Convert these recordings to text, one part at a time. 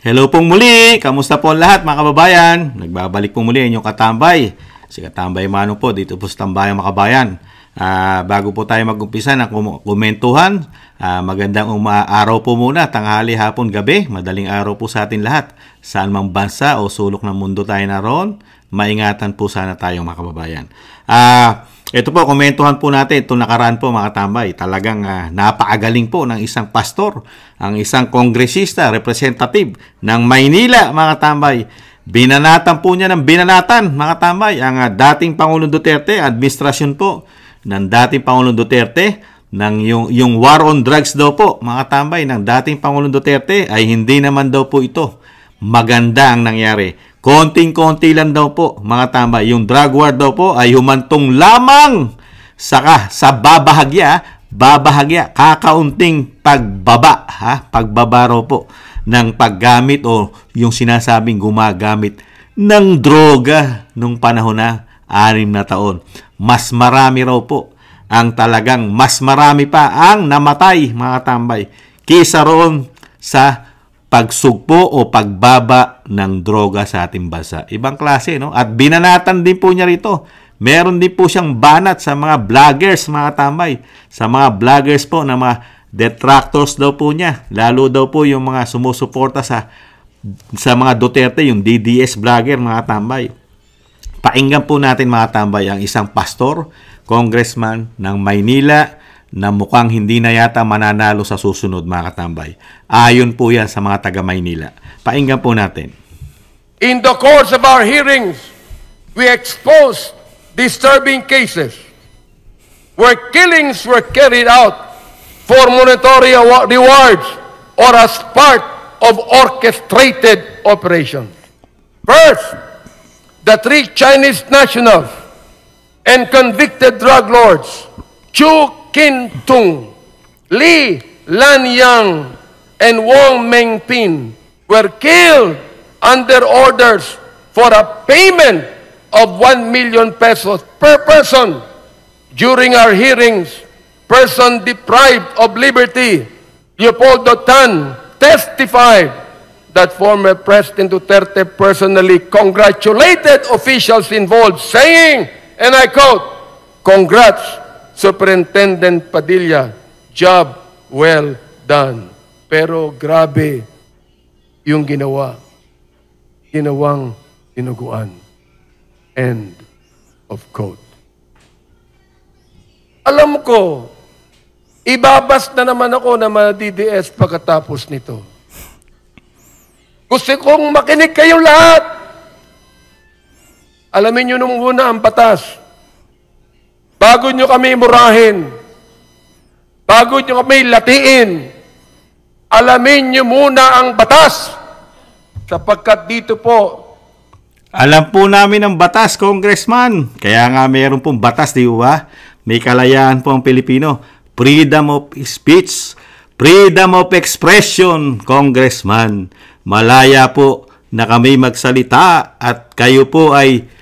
Hello pong muli! Kamusta po ang lahat mga kababayan? Nagbabalik po muli inyong katambay. Si Katambay Mano po dito po sa Tambayang Makabayan. Bago po tayo mag-umpisa ng komentuhan, magandang araw po muna, tanghali, hapon, gabi. Madaling araw po sa atin lahat. Saan mang bansa o sulok ng mundo tayo naroon, maingatan po sana tayong mga kababayan. Ito po, komentuhan po natin itong nakaraan po mga tambay. Talagang napakagaling po ng isang pastor, ang isang kongresista, representative ng Maynila mga tambay. Binanatan po niya ng binanatan mga tambay ang dating Pangulong Duterte, administrasyon po ng dating Pangulong Duterte, ng yung war on drugs daw po mga tambay ng dating Pangulong Duterte ay hindi naman daw po ito maganda ang nangyari. Konting-konti lang daw po, mga tambay. Yung drug war daw po ay humantong lamang sa babahagya, kakaunting pagbaba, pagbaba raw po ng paggamit o yung sinasabing gumagamit ng droga nung panahon na 6 na taon. Mas marami raw po mas marami pa ang namatay, mga tambay, kisa roon sa pagsugpo o pagbaba ng droga sa ating bansa. Ibang klase, no? At binanatan din po niya rito. Meron din po siyang banat sa mga vloggers, mga tambay. Sa mga vloggers po na mga detractors daw po niya. Lalo daw po yung mga sumusuporta sa mga Duterte, yung DDS vlogger, mga tambay. Pakinggan po natin, mga tambay, ang isang pastor, congressman ng Maynila, na mukhang hindi na yata mananalo sa susunod, mga katambay. Ayon po yan sa mga taga-Maynila. Painggan po natin. In the course of our hearings, we exposed disturbing cases where killings were carried out for monetary rewards or as part of orchestrated operations. First, the 3 Chinese nationals and convicted drug lords, Chu Kin-tung, Li Lanyang, and Wong Mengpin were killed under orders for a payment of 1 million pesos per person. During our hearings, person deprived of liberty, Leopoldo Tan, testified that former President Duterte personally congratulated officials involved, saying, and I quote, "Congrats, Superintendent Padilla, job well done." Pero grabe yung ginawang tinuguan. End of quote. Alam ko, ibabas na naman ako na ma-DDS pagkatapos nito. Gusto kong makinig kayong lahat. Alamin nyo nung muna ang batas. Bago nyo kami murahin, bago nyo kami latiin, alamin nyo muna ang batas. Sapagkat dito po, alam po namin ang batas, Congressman. Kaya nga mayroon pong batas, di ba? May kalayaan po ang Pilipino. Freedom of speech, freedom of expression, Congressman. Malaya po na kami magsalita at kayo po ay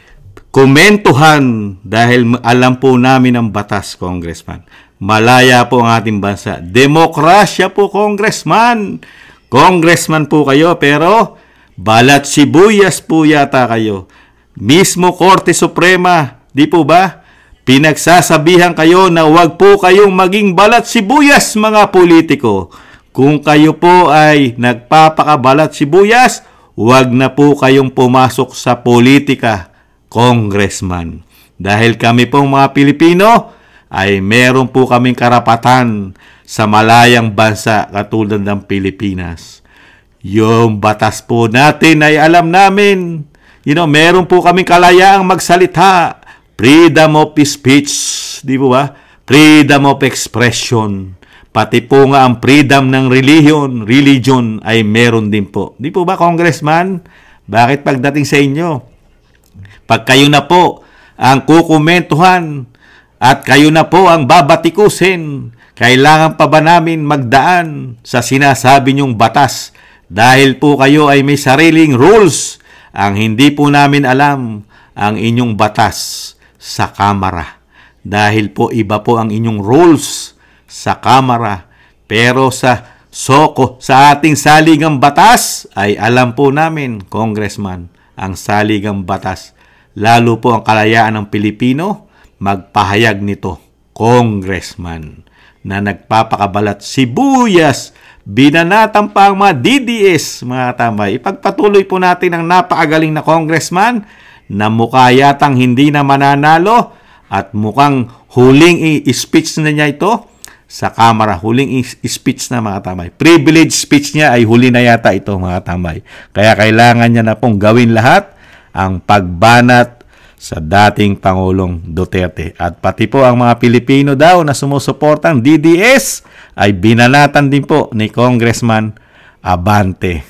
komentuhan dahil alam po namin ang batas, Congressman. Malaya po ang ating bansa. Demokrasya po, Congressman. Congressman po kayo, pero balat sibuyas po yata kayo. Mismo Korte Suprema, di po ba? Pinagsasabihan kayo na huwag po kayong maging balat sibuyas, mga politiko. Kung kayo po ay nagpapakabalat sibuyas, huwag na po kayong pumasok sa politika, Congressman. Dahil kami pong mga Pilipino ay meron po kaming karapatan sa malayang bansa katulad ng Pilipinas. Yung batas po natin ay alam namin. Meron po kaming kalayaang magsalita. Freedom of speech, di po ba? Freedom of expression. Pati po nga ang freedom ng religion ay meron din po. Di po ba, Congressman? Bakit pagdating sa inyo? Pag kayo na po ang kukumentuhan at kayo na po ang babatikusin, kailangan pa ba namin magdaan sa sinasabi niyong batas? Dahil po kayo ay may sariling rules. Ang hindi po namin alam ang inyong batas sa Kamara. Dahil po iba po ang inyong rules sa Kamara. Pero sa Sa ating saligang batas ay alam po namin, Congressman, ang saligang batas. Lalo po ang kalayaan ng Pilipino, magpahayag nito, Congressman, na nagpapakabalat sibuyas, binanatan pa ang mga DDS, mga tambay. Ipagpatuloy po natin ang napakagaling na Congressman na mukha yatang hindi na mananalo at mukhang huling speech na niya ito sa Kamara. Huling speech na, mga tambay. Privilege speech niya ay huli na yata ito, mga tambay. Kaya kailangan niya na pong gawin lahat ang pagbanat sa dating Pangulong Duterte. At pati po ang mga Pilipino daw na sumusuportang DDS ay binanatan din po ni Congressman Abante.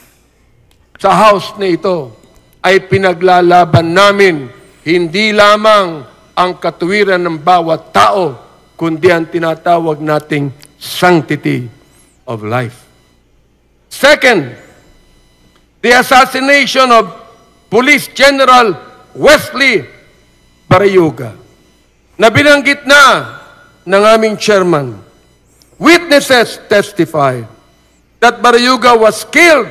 Sa House na ito ay pinaglalaban namin hindi lamang ang katuwiran ng bawat tao, kundi ang tinatawag nating sanctity of life. Second, the assassination of Police General Wesley Barayuga, na binanggit na ng aming chairman. Witnesses testify that Barayuga was killed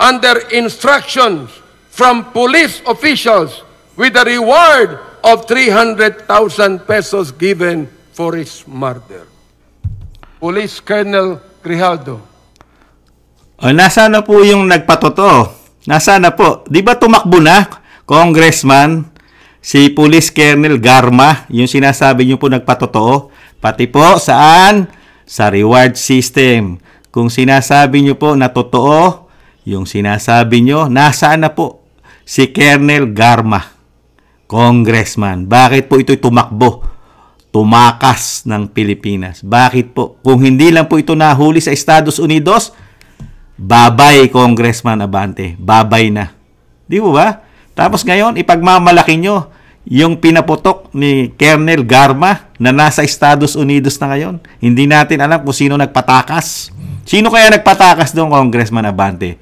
under instructions from police officials with a reward of 300,000 pesos given for his murder. Police Colonel Grijaldo. Nasaan na po yung nagpatotoo? Nasaan na po? Di ba tumakbo na, Congressman, si Police Colonel Garma, yung sinasabi niyo po nagpatotoo? Pati po saan? Sa reward system. Kung sinasabi niyo po na totoo, yung sinasabi niyo, nasaan na po si Colonel Garma, Congressman? Bakit po ito'y tumakbo? Tumakas ng Pilipinas. Bakit po? Kung hindi lang po ito nahuli sa Estados Unidos, babay, Congressman Abante. Babay na. Di po ba? Tapos ngayon, ipagmamalaki nyo yung pinaputok ni Colonel Garma na nasa Estados Unidos na ngayon. Hindi natin alam kung sino nagpatakas. Sino kaya nagpatakas doon, Congressman Abante?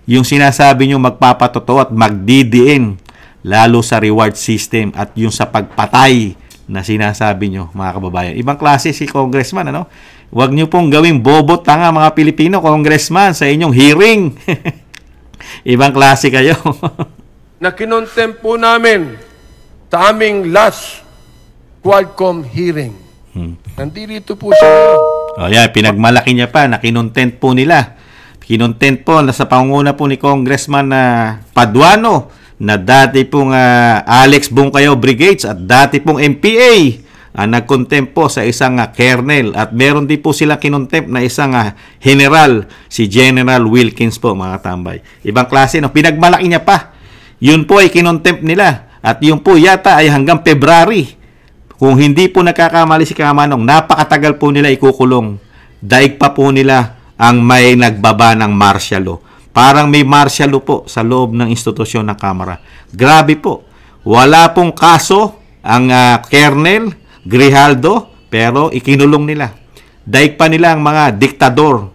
Yung sinasabi nyo magpapatotoo at magdidiin lalo sa reward system at yung sa pagpatay na sinasabi nyo, mga kababayan. Ibang klase si Congressman, ano? Huwag nyo pong gawing bobot tanga, mga Pilipino, Congressman, sa inyong hearing. Ibang klase kayo. Na kinontempt po namin sa aming last Quadcom hearing. Nandito po siya. O yan, pinagmalaki niya pa na kinontent po nila. Kinontent po na sa pangunguna po ni Congressman Paduano, na dati pong Alex Bungkayaw Brigades at dati pong MPA nag-contempt po sa isang colonel at meron din po silang kinontempt na isang general, si General Wilkins po, mga tambay. Ibang klase, no? Pinagmalaki niya pa. Yun po ay kinontempt nila at yun po yata ay hanggang February. Kung hindi po nakakamali si Kamanong, napakatagal po nila ikukulong. Daig pa po nila ang may nagbaba ng martial law. Parang may martial law po sa loob ng institusyon ng Kamara. Grabe po. Wala pong kaso ang Colonel Grijaldo, pero ikinulong nila. Daig pa nila ang mga diktador.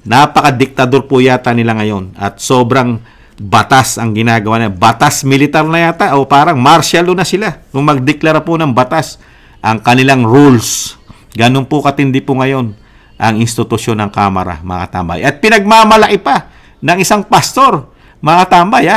Napaka-diktador po yata nila ngayon. At sobrang batas ang ginagawa nila. Batas militar na yata o parang martial law na sila. Kung magdeklara po ng batas ang kanilang rules. Ganun po katindi po ngayon ang institusyon ng Kamara, mga tambay. At pinagmamalaki pa ng isang pastor, mga tambay,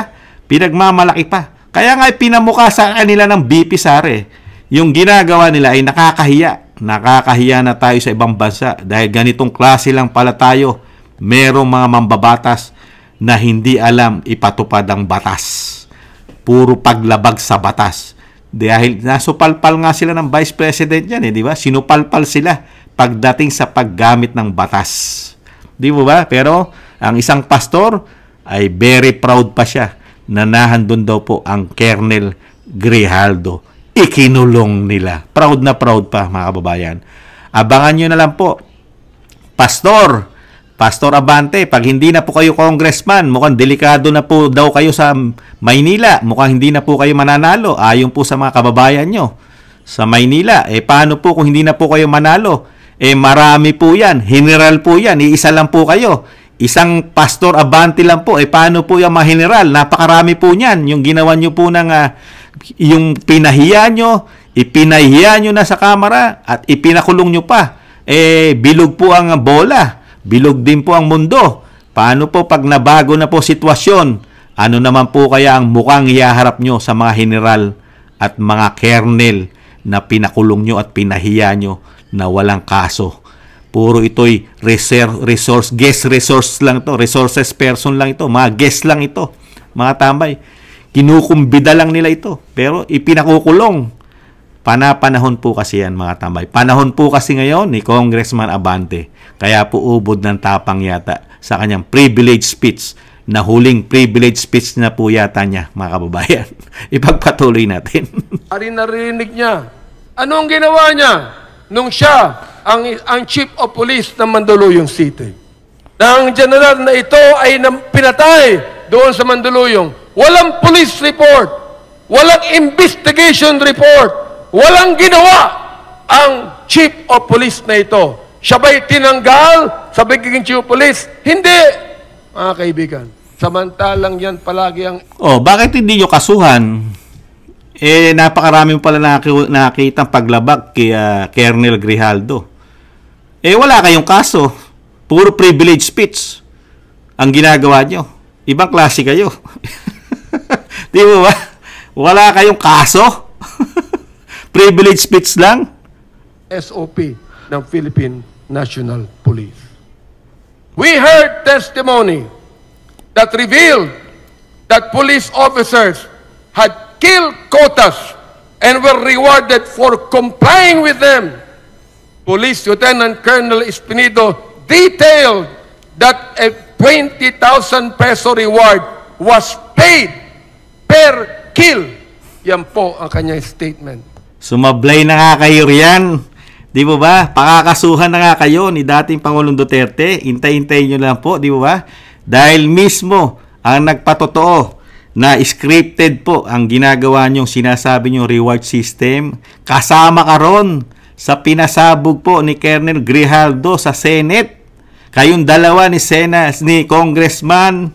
pinagmamalaki pa. Kaya nga pinamukha sa kanila ng BP Sara. Yung ginagawa nila ay nakakahiya. Nakakahiya na tayo sa ibang bansa dahil ganitong klase lang pala tayo. Merong mga mambabatas na hindi alam ipatupad ang batas. Puro paglabag sa batas. Dahil nasupalpal nga sila ng Vice President yan, di ba? Sinupalpal sila pagdating sa paggamit ng batas. Di ba? Pero ang isang pastor ay very proud pa siya na nahandun daw po ang Colonel Grijaldo. Ikinulong nila. Proud na proud pa, mga kababayan. Abangan nyo na lang po. Pastor Abante, pag hindi na po kayo congressman, mukhang delikado na po daw kayo sa Maynila. Mukhang hindi na po kayo mananalo. Ayon po sa mga kababayan nyo sa Maynila. Paano po kung hindi na po kayo manalo? Marami po yan. General po yan. Iisa lang po kayo. Isang Pastor Abante lang po. Paano po yung mga general? Napakarami po niyan. Yung ginawa nyo po ng yung pinahiya nyo, ipinahiya nyo na sa Kamara at ipinakulong nyo pa. Bilog po ang bola. Bilog din po ang mundo. Paano po pag nabago na po sitwasyon? Ano naman po kaya ang mukhang ihaharap nyo sa mga general at mga kernel na pinakulong nyo at pinahiya nyo na walang kaso? Puro ito'y guest resource lang to, resources person lang ito, mga guest lang ito, mga tambay. Kinukumbida lang nila ito, pero ipinakukulong. Panahon po kasi yan, mga tambay. Panahon po kasi ngayon ni Congressman Abante. Kaya po ubod ng tapang yata sa kanyang privilege speech, na huling privilege speech na po yata niya, mga kababayan. Ipagpatuloy natin. Narinig niya. Anong ginawa niya nung siya ang Chief of Police ng Mandaluyong City? Ang general na ito ay pinatay doon sa Mandaluyong. Walang police report, walang investigation report, walang ginawa ang Chief of Police na ito. Siya ba'y tinanggal sa pagiging Chief of Police? Hindi, mga kaibigan. Samantalang yan palagi ang... Bakit hindi nyo kasuhan? Napakarami pala nakakita paglabag kay Colonel Grijaldo. Wala kayong kaso. Puro privilege speech ang ginagawa nyo. Ibang klase kayo. Di ba ba? Wala kayong kaso. Privilege speech lang. SOP ng Philippine National Police. We heard testimony that revealed that police officers had killed quotas and were rewarded for complying with them. Police Lieutenant Colonel Espinido detailed that a 20,000 peso reward was paid per kill. Yan po ang kanyang statement. Sumablay na nga kayo riyan. Di ba ba? Pakakasuhan na nga kayo ni dating Pangulong Duterte. Hintay-hintayin nyo lang po, di ba ba? Dahil mismo ang nagpatotoo na scripted po ang ginagawa nyong sinasabi nyong reward system. Kasama ka ron sa pinasabog po ni Colonel Grijaldo sa Senate. Kayong dalawa ni Congressman,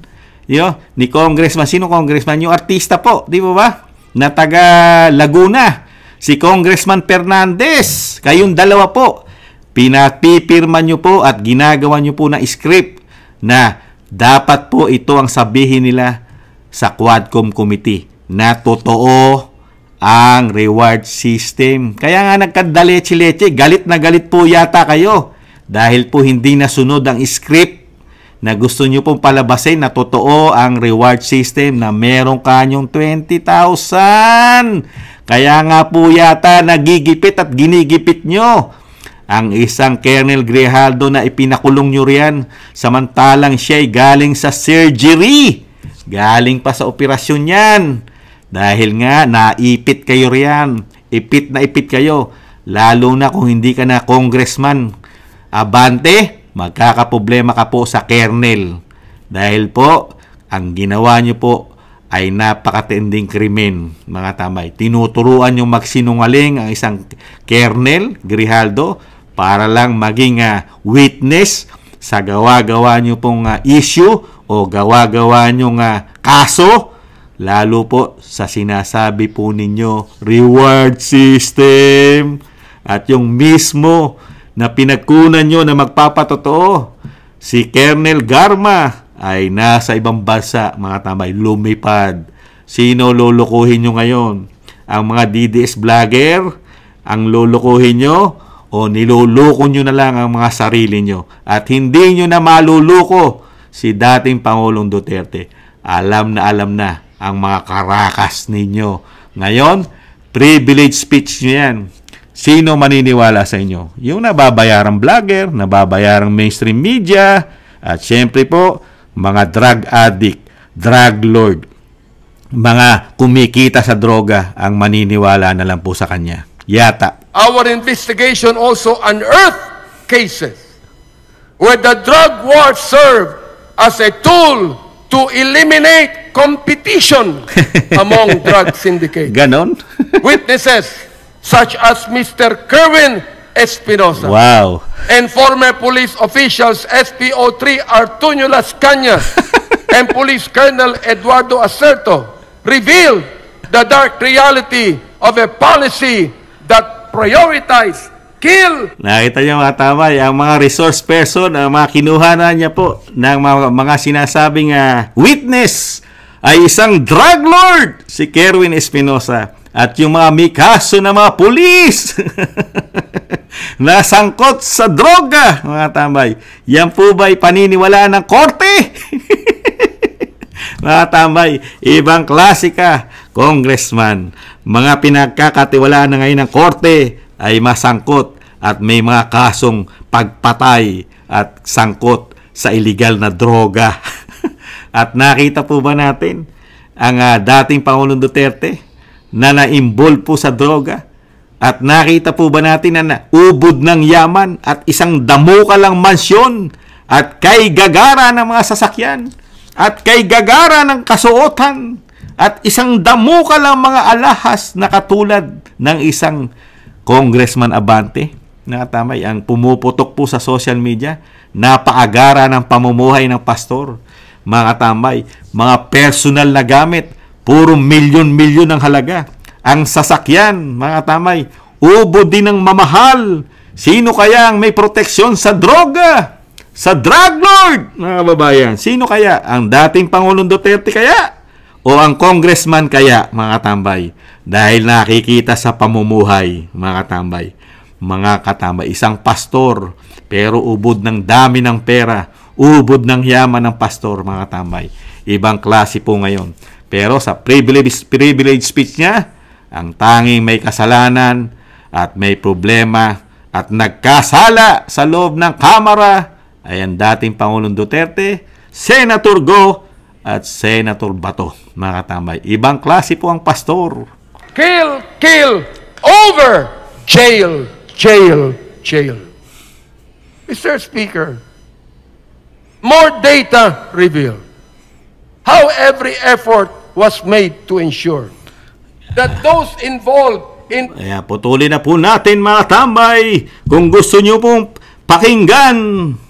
ni Congressman, sino Congressman? Yung artista po, di ba ba? Na taga Laguna. Si Congressman Fernandez, kayong dalawa po, pinapipirma nyo po at ginagawa nyo po na script na dapat po ito ang sabihin nila sa Quadcom Committee na totoo ang reward system. Kaya nga nagkadaleche-leche, galit na galit po yata kayo dahil po hindi nasunod ang script na gusto nyo pong palabasin na totoo ang reward system na meron kanyong 20,000. Kaya nga po yata nagigipit at ginigipit nyo ang isang Colonel Grijaldo na ipinakulong nyo riyan samantalang siya'y galing sa surgery. Galing pa sa operasyon yan. Dahil nga naipit kayo riyan. Ipit na ipit kayo. Lalo na kung hindi ka na congressman. Abante, magkakaproblema ka po sa kernel. Dahil po, ang ginawa nyo po ay napakatinding krimen, mga tambay. Tinuturuan nyo magsinungaling ang isang kernel, Grijaldo, para lang maging witness sa gawa-gawa nyo pong issue o gawa-gawa nyo kaso, lalo po sa sinasabi po ninyo, reward system. At yung mismo na pinagkunan nyo na magpapatotoo, si Colonel Garma ay nasa ibang bansa, mga tambay, lumipad. Sino lulukuhin nyo ngayon? Ang mga DDS vlogger? Ang lulukuhin nyo? O niluluko nyo na lang ang mga sarili nyo? At hindi nyo na maluluko si dating Pangulong Duterte. Alam na ang mga karakas ninyo. Ngayon, privilege speech nyo yan. Sino maniniwala sa inyo? Yung nababayarang vlogger, nababayarang mainstream media, at syempre po, mga drug addict, drug lord, mga kumikita sa droga ang maniniwala na lang po sa kanya. Yata. Our investigation also unearthed cases where the drug war served as a tool to eliminate competition among drug syndicates. Ganon? Witnesses such as Mr. Kerwin Espinosa. Wow. And former police officials SPO3 Artunio Las Cañas and Police Colonel Eduardo Acerto revealed the dark reality of a policy that prioritized kill. Nakita niyo mga tamay, ang mga resource person, ang mga kinuha na niya po ng mga sinasabing witness ay isang drug lord, si Kerwin Espinosa. At yung mga may kaso na mga pulis nasangkot sa droga, mga tambay. Yan po ba'y paniniwalaan ng korte? Mga tambay, ibang klase ka, congressman. Mga pinagkakatiwalaan na ngayon ng korte ay masangkot at may mga kasong pagpatay at sangkot sa illegal na droga. At nakita po ba natin ang dating Pangulong Duterte na na-involve po sa droga? At nakita po ba natin na ubod ng yaman at isang damukalang mansyon at kay gagara ng mga sasakyan at kay gagara ng kasuotan at isang damukalang mga alahas na katulad ng isang Congressman Abante? Nakatamay, ang pumuputok po sa social media, napaagara ng pamumuhay ng pastor. Mga katambay, mga personal na gamit, puro milyon-milyon ang halaga. Ang sasakyan, mga katambay, ubod din ng mamahal. Sino kaya ang may proteksyon sa droga? Sa drug lord, mga kababayan. Sino kaya? Ang dating Pangulong Duterte kaya? O ang congressman kaya, mga katambay? Dahil nakikita sa pamumuhay, mga katambay. Mga katambay, isang pastor, pero ubod ng dami ng pera, ubod ng yaman ng pastor, mga tambay. Ibang klase po ngayon. Pero sa privilege speech niya, ang tanging may kasalanan at may problema at nagkasala sa loob ng Kamara ay ang dating Pangulong Duterte, Senator Go at Senator Bato, mga tambay. Ibang klase po ang pastor. Kill, kill, over, jail, jail, jail. Mr. Speaker, more data revealed how every effort was made to ensure that those involved in... Kaya putulin na po natin, mga tambay. Kung gusto nyo pong pakinggan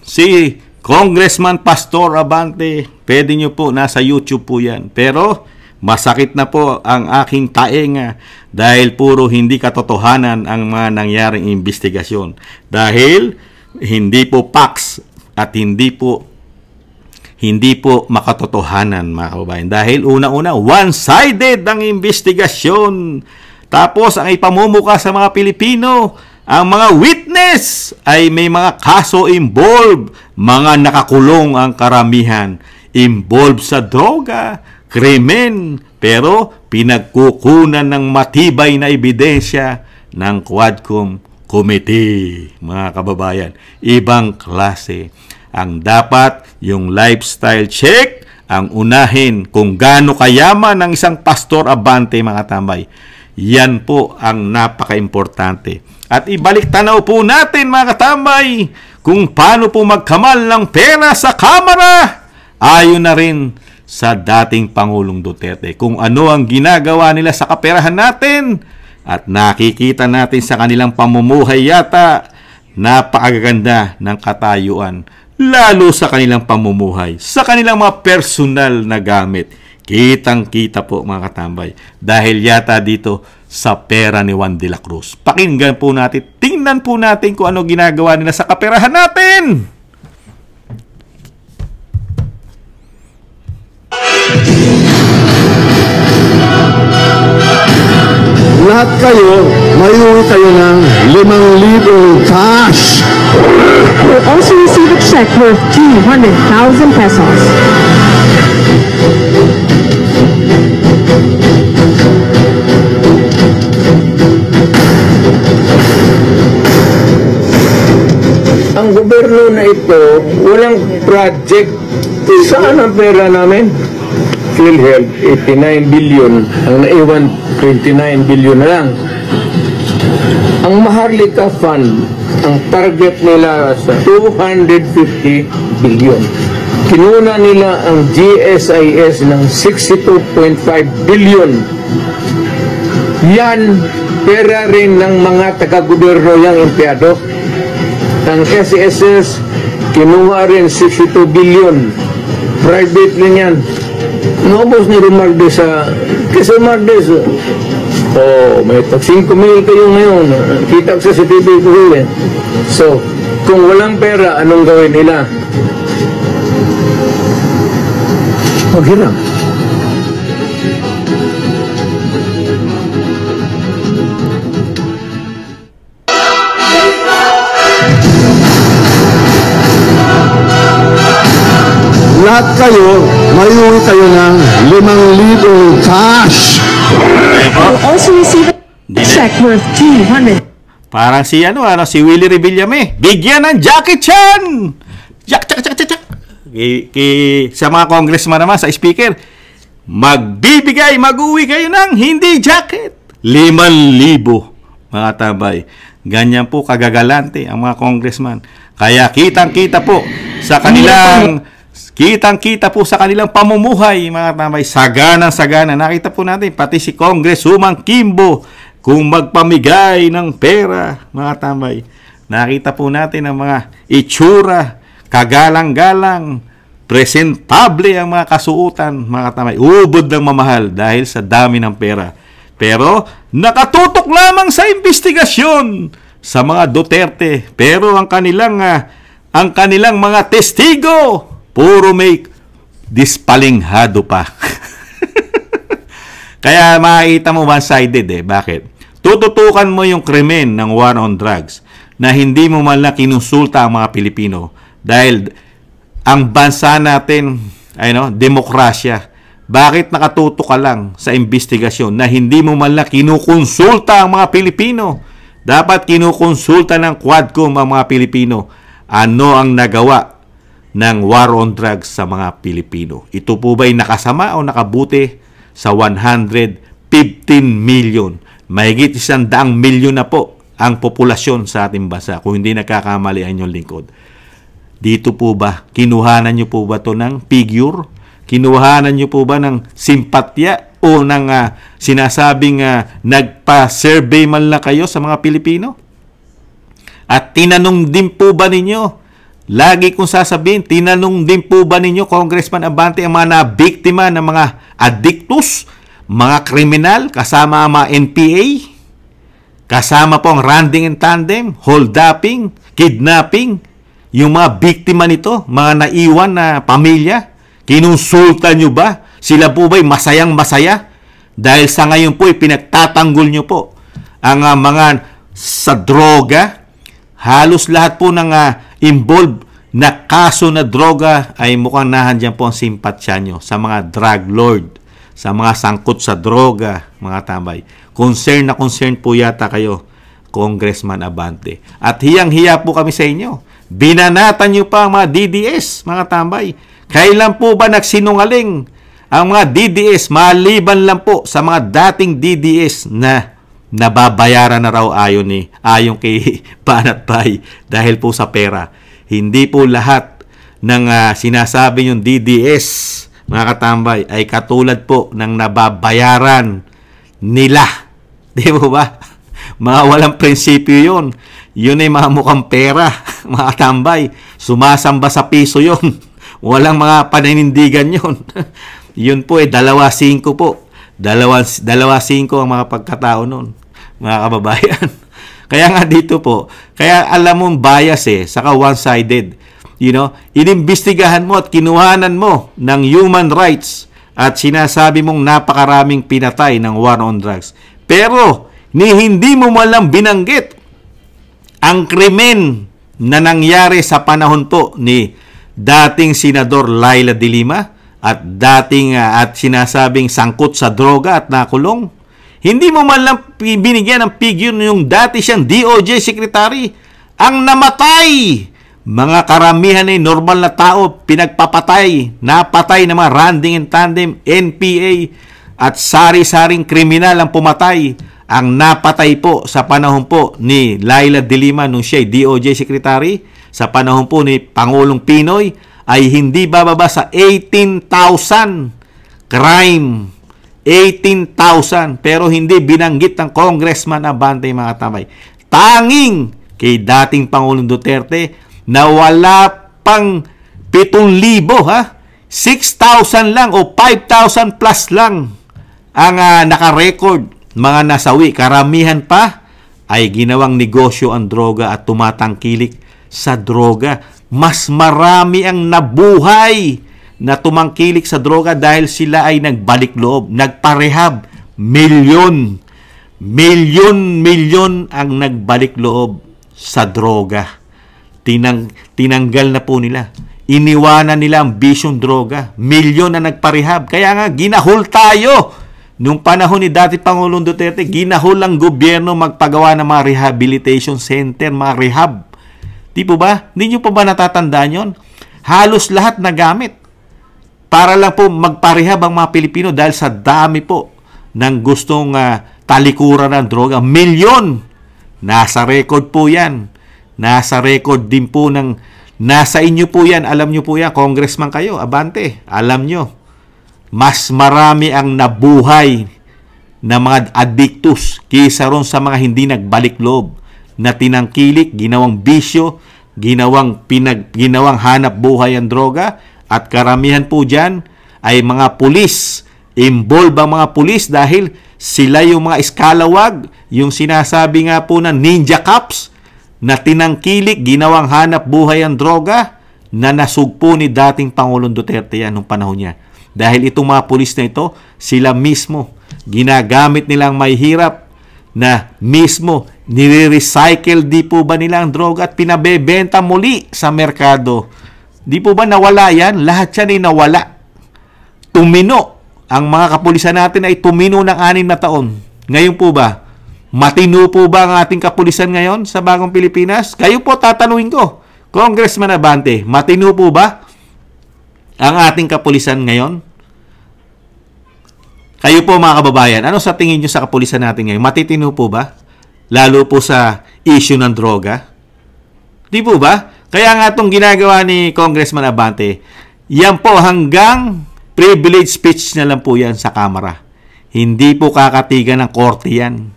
si Congressman Pastor Abante, pwede nyo po, nasa YouTube po yan. Pero masakit na po ang aking tainga dahil puro hindi katotohanan ang mga nangyaring investigasyon. Dahil hindi po facts at hindi po makatotohanan, mga kababayan. Dahil una-una, one-sided ang investigasyon. Tapos, ang ipamumuka sa mga Pilipino, ang mga witness ay may mga kaso involved. Mga nakakulong ang karamihan. Involved sa droga, krimen, pero pinagkukunan ng matibay na ebidensya ng Quadcom Committee, mga kababayan. Ibang klase. Ang dapat, yung lifestyle check, ang unahin kung gaano kayaman ng isang Pastor Abante, mga tambay. Yan po ang napaka-importante. At ibalik tanaw po natin, mga katambay, kung paano po magkamal ng pera sa Kamara. Ayon na rin sa dating Pangulong Duterte. Kung ano ang ginagawa nila sa kaperahan natin. At nakikita natin sa kanilang pamumuhay yata, napakaganda ng katayuan. Lalo sa kanilang pamumuhay, sa kanilang mga personal na gamit. Kitang-kita po, mga katambay. Dahil yata dito sa pera ni Juan de la Cruz. Pakinggan po natin, tingnan po natin kung ano ginagawa nila sa kaperahan natin. Lahat kayo, mayuwi kayo ng 5,000 cash. You'll also receive a check worth 200,000 pesos. Ang gobyerno na ito, walang project. Saan ang pera namin? PhilHealth, 89 billion. Ang naiwan, 29 billion na lang. Ang Maharlika Fund, ang target nila sa 250 billion. Kinuna nila ang GSIS ng 62.5 billion. Yan, pera rin ng mga taga-gobyerno yung empleyado. Ang SSS, kinuha rin 62 billion. Private rin yan. Naubos ni Romualdez kasi Romualdez, Oh, may tag 5,000 kayo ngayon. Kita ko sa CCTV ko yun. So, kung walang pera, anong gawin nila? Maghiram. Lahat kayo, mayuwi kayo ng 5,000 cash. You'll also receive a check worth 200. Parang si si Willie Revillame. Bigyan ng jacket yan! Jak. Sa mga congressman naman, sa speaker, mag-uwi kayo ng hindi jacket. 5,000, mga tabay. Ganyan po kagagalante ang mga congressman. Kaya kitang-kita po sa kanilang pamumuhay, mga tabay. Sagana. Nakita po natin, pati si Congresswoman Kimbo, kung magpamigay ng pera, mga tambay. Nakita po natin ang mga itsura, kagalang-galang, presentable ang mga kasuotan, mga tambay. Ubod ng mamahal dahil sa dami ng pera. Pero nakatutok lamang sa investigasyon sa mga Duterte. Pero ang kanilang mga testigo, puro may dispalinghado pa. Kaya makikita mo one-sided Bakit? Tututukan mo yung krimen ng war on drugs na hindi mo man lang kinonsulta ang mga Pilipino. Dahil ang bansa natin, demokrasya. Bakit nakatutok ka lang sa investigasyon na hindi mo man lang kinukonsulta ang mga Pilipino? Dapat kinukonsulta ng Quadcom ang mga Pilipino. Ano ang nagawa ng war on drugs sa mga Pilipino? Ito po ba'y nakasama o nakabuti sa 115 million? Mahigit 100 milyon na po ang populasyon sa ating bansa kung hindi nagkakamali ang inyong lingkod. Dito po ba, kinuhanan nyo po ba ito ng figure? Kinuhanan nyo po ba ng simpatya o ng sinasabing nagpa-survey man lang kayo sa mga Pilipino? At tinanong din po ba ninyo, lagi kong sasabihin, tinanong din po ba ninyo, Congressman Abante, ang mga nabiktima ng mga addictus, mga kriminal, kasama ang mga NPA, kasama po ang running in tandem, hold-upping, kidnapping, yung mga biktima nito, mga naiwan na pamilya, kinonsulta nyo ba? Sila po ba'y masayang-masaya? Dahil sa ngayon po, pinagtatanggol nyo po ang mga sa droga. Halos lahat po ng involved na kaso na droga ay mukhang nahandyan po ang simpatsya nyo sa mga drug lord, sa mga sangkot sa droga, mga tambay. Concern na concern po yata kayo, Congressman Abante. At hiyang-hiya po kami sa inyo. Binanatan nyo pa ang mga DDS, mga tambay. Kailan po ba nagsinungaling ang mga DDS maliban lang po sa mga dating DDS na nababayaran na raw ayon kay Banat Bay dahil po sa pera. Hindi po lahat ng sinasabi yung DDS, mga katambay, ay katulad po ng nababayaran nila. Di mo ba? Mga walang prinsipyo yun. Yun ay mga mukhang pera, mga katambay. Sumasamba sa piso yun. Walang mga paninindigan yun. Yun po 2.5 po. 2.5 ang mga pagkatao nun, mga kababayan. Kaya nga dito po, kaya alam mong bias saka one-sided. Inimbestigahan mo at kinuhanan mo ng human rights at sinasabi mong napakaraming pinatay ng war on drugs. Pero, hindi mo malang binanggit ang krimen na nangyari sa panahon po ni dating Senador Laila de Lima at dating at sinasabing sangkot sa droga at nakulong. Hindi mo man lang binigyan ng figure yung dati siyang DOJ Secretary. Ang namatay, mga karamihan ay normal na tao, pinagpapatay, napatay ng mga running in tandem, NPA at sari-saring kriminal ang pumatay. Ang napatay po sa panahon po ni Laila de Lima nung siya ay DOJ Secretary, sa panahon po ni Pangulong Pinoy, ay hindi bababa sa 18,000 crime. 18,000. Pero hindi binanggit ng Congressman Abante, mga tamay. Tanging kay dating Pangulong Duterte na wala pang 7,000, 6,000 lang o 5,000 plus lang ang naka-record mga nasawi, karamihan pa ay ginawang negosyo ang droga at tumatangkilik sa droga. Mas marami ang nabuhay na tumangkilik sa droga dahil sila ay nagbalik loob, nagparehab. Milyon ang nagbalik loob sa droga. Tinanggal na po nila. Iniwanan nila ang bisyong droga. Milyon na nagparehab. Kaya nga, ginahol tayo. Nung panahon ni dati Pangulong Duterte, ginahol ang gobyerno magpagawa ng mga rehabilitation center, mga rehab. Di po ba? Hindi nyo po ba natatandaan yun? Halos lahat na gamit para lang po magparehab ang mga Pilipino dahil sa dami po ng gustong talikuran ng droga. Milyon! Nasa record po yan. Nasa record din po ng... Nasa inyo po yan. Alam nyo po yan. Congressman kayo. Abante. Alam nyo. Mas marami ang nabuhay na mga addictus kaysa ron sa mga hindi nagbalik loob na tinangkilik, ginawang bisyo, ginawang hanap buhay ang droga, at karamihan po dyan ay mga pulis. Involved ang mga pulis dahil sila yung mga eskalawag, yung sinasabi nga po ng ninja cops na tinangkilik, ginawang hanap buhay ang droga na nasugpo ni dating Pangulong Duterte yan nung panahon niya. Dahil itong mga pulis na ito, sila mismo, ginagamit nilang may hirap na mismo, nire-recycle di po ba nila ang droga at pinabebenta muli sa merkado. Di po ba nawala yan? Lahat yan ay nawala. Tumino. Ang mga kapulisan natin ay tumino ng 6 na taon. Ngayon po ba, matino po ba ang ating kapulisan ngayon sa bagong Pilipinas? Kayo po tatanungin ko, Congressman Abante, matino po ba ang ating kapulisan ngayon? Kayo po mga kababayan, ano sa tingin nyo sa kapulisan natin ngayon? Matitino po ba? Lalo po sa issue ng droga? Di po ba? Kaya nga itong ginagawa ni Congressman Abante, yan po hanggang privilege speech na lang po yan sa Kamara. Hindi po kakatigan ng korte yan.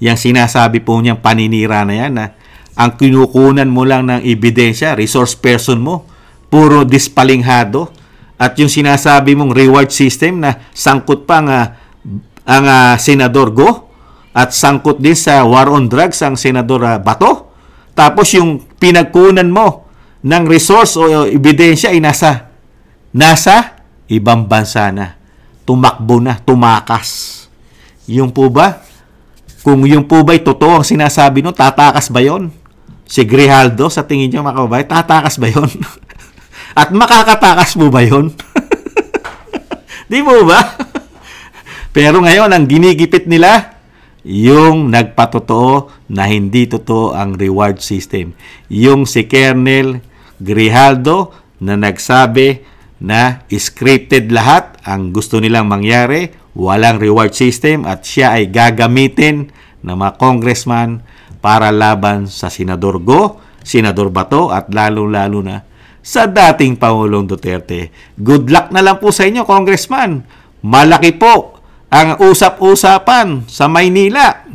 Yang sinasabi po niyang paninira na yan na ang kinukunan mo lang ng ebidensya, resource person mo, puro dispalinghado. At yung sinasabi mong reward system na sangkot pa ang Senador Go at sangkot din sa war on drugs ang Senador Bato. Tapos yung pinagkunan mo ng resource o ebidensya ay nasa ibang bansa na. Tumakbo na, tumakas. Yung po ba? Kung yung po ba'y totoo ang sinasabi nun, tatakas ba yon? Si Grijaldo, sa tingin nyo mga kababayan, tatakas ba yon? At makakatakas mo ba yun? Di mo ba? Pero ngayon, ang ginigipit nila, yung nagpatotoo na hindi totoo ang reward system. Yung si Colonel Grijaldo na nagsabi na scripted lahat ang gusto nilang mangyari, walang reward system at siya ay gagamitin ng mga congressman para laban sa Senador Go, Senador Bato at lalo-lalo na sa dating Pangulong Duterte. Good luck na lang po sa inyo, Congressman. Malaki po ang usap-usapan sa Maynila.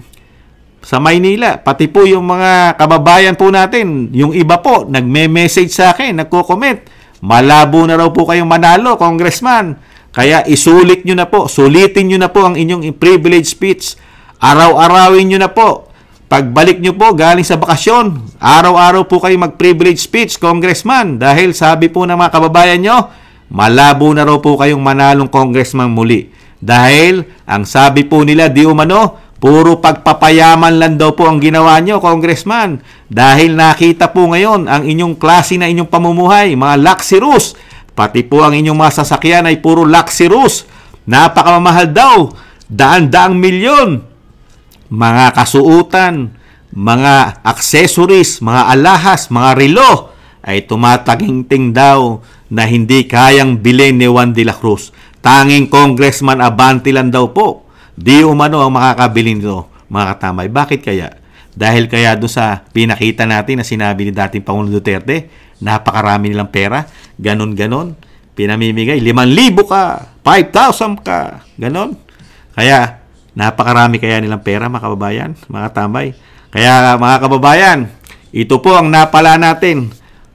Sa Maynila, pati po yung mga kababayan po natin, yung iba po, nagme-message sa akin, nagko-comment. Malabo na raw po kayong manalo, Congressman. Kaya isulit nyo na po, sulitin nyo na po ang inyong privilege speech. Araw-arawin nyo na po. Pagbalik nyo po galing sa bakasyon, araw-araw po kayo mag-privilege speech, Congressman. Dahil sabi po ng mga kababayan nyo, malabo na raw po kayong manalong Congressman muli. Dahil ang sabi po nila, di umano, puro pagpapayaman lang daw po ang ginawa nyo, Congressman. Dahil nakita po ngayon ang inyong klase na inyong pamumuhay, mga luxurious. Pati po ang inyong mga sasakyan ay puro luxurious. Napakamahal daw, daan-daang milyon. Mga kasuutan, mga accessories, mga alahas, mga relo ay tumataginting daw na hindi kayang bilhin ni Juan de la Cruz. Tanging Congressman Abante lang daw po. Di umano ang makakabili nito, mga katamay. Bakit kaya? Dahil kaya doon sa pinakita natin na sinabi ni dating Pangulong Duterte, napakarami nilang pera, ganon-ganon, pinamimigay, 5,000 ka, 5,000 ka, ganon. Kaya, napakarami kaya nilang pera, mga kababayan, mga tambay. Kaya, mga kababayan, ito po ang napala natin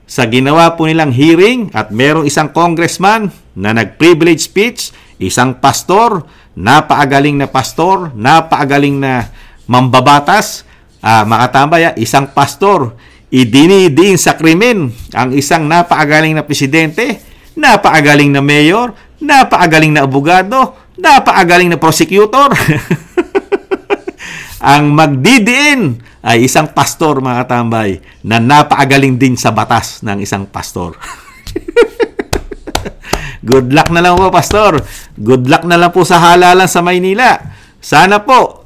sa ginawa po nilang hearing at merong isang congressman na nag-privilege speech. isang pastor, napakagaling na pastor, napakagaling na mambabatas, mga katambay, isang pastor, idinidiin sa krimen ang isang napakagaling na presidente, napakagaling na mayor, napakagaling na abogado, napakagaling na prosecutor. Ang magdidiin ay isang pastor, mga katambay, na napakagaling din sa batas ng isang pastor. Good luck na lang po, pastor. Good luck na lang po sa halalan sa Maynila. Sana po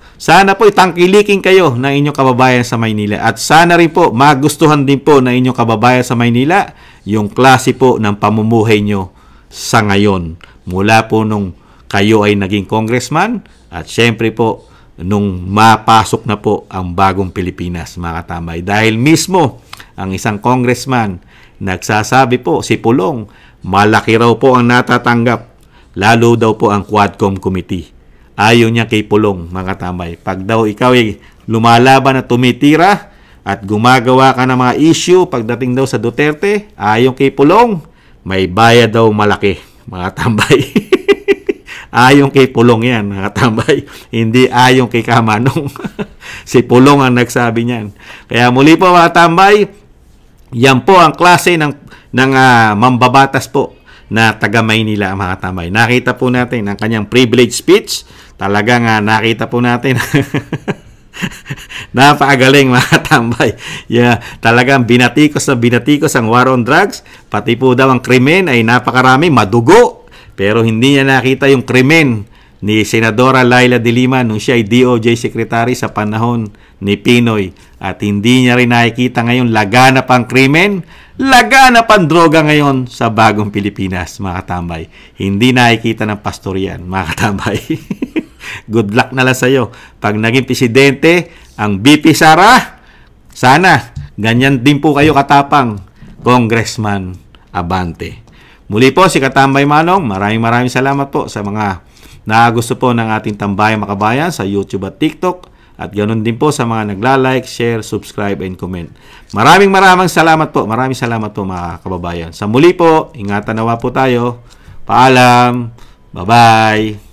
itangkilikin kayo ng inyong kababayan sa Maynila. At sana rin po magustuhan din po ng inyong kababayan sa Maynila yung klase po ng pamumuhay nyo sa ngayon. Mula po nung kayo ay naging congressman at syempre po nung mapasok na po ang bagong Pilipinas, mga katambay. Dahil mismo ang isang congressman nagsasabi po, si Pulong, malaki raw po ang natatanggap, lalo daw po ang Quadcom Committee. Ayaw niya kay Pulong, mga katambay. Pag daw ikaw ay lumalaban at tumitira at gumagawa ka ng mga issue pagdating daw sa Duterte, ayaw kay Pulong, may bayad daw malaki, mga katambay. Ayong kay Pulong yan, mga katambay. Hindi ayong kay Kamanong. Si Pulong ang nagsabi niyan. Kaya muli po, mga katambay, yan po ang klase ng mambabatas po na taga Maynila, mga katambay. Nakita po natin ang kanyang privilege speech. Talagang nakita po natin. Napakagaling, mga katambay. Yeah, talagang binatikos ang war on drugs. Pati po daw ang krimen ay napakarami, madugo. Pero hindi niya nakita yung krimen ni Senadora Laila de Lima nung siya ay DOJ Secretary sa panahon ni Pinoy. At hindi niya rin nakikita ngayon laganap ang krimen, laganap ang droga ngayon sa bagong Pilipinas, mga katambay. Hindi nakikita ng pastor yan, mga katambay. Good luck na lang sa iyo. Pag naging presidente, ang BP Sara, sana ganyan din po kayo katapang, Congressman Abante. Muli po, si Katambay Manong, maraming salamat po sa mga nagusto po ng ating Tambayang Makabayan sa YouTube at TikTok. At ganoon din po sa mga nagla-like, share, subscribe, and comment. Maraming salamat po. Maraming salamat po, mga kababayan. Sa muli po, ingatan nawa po tayo. Paalam. Bye-bye.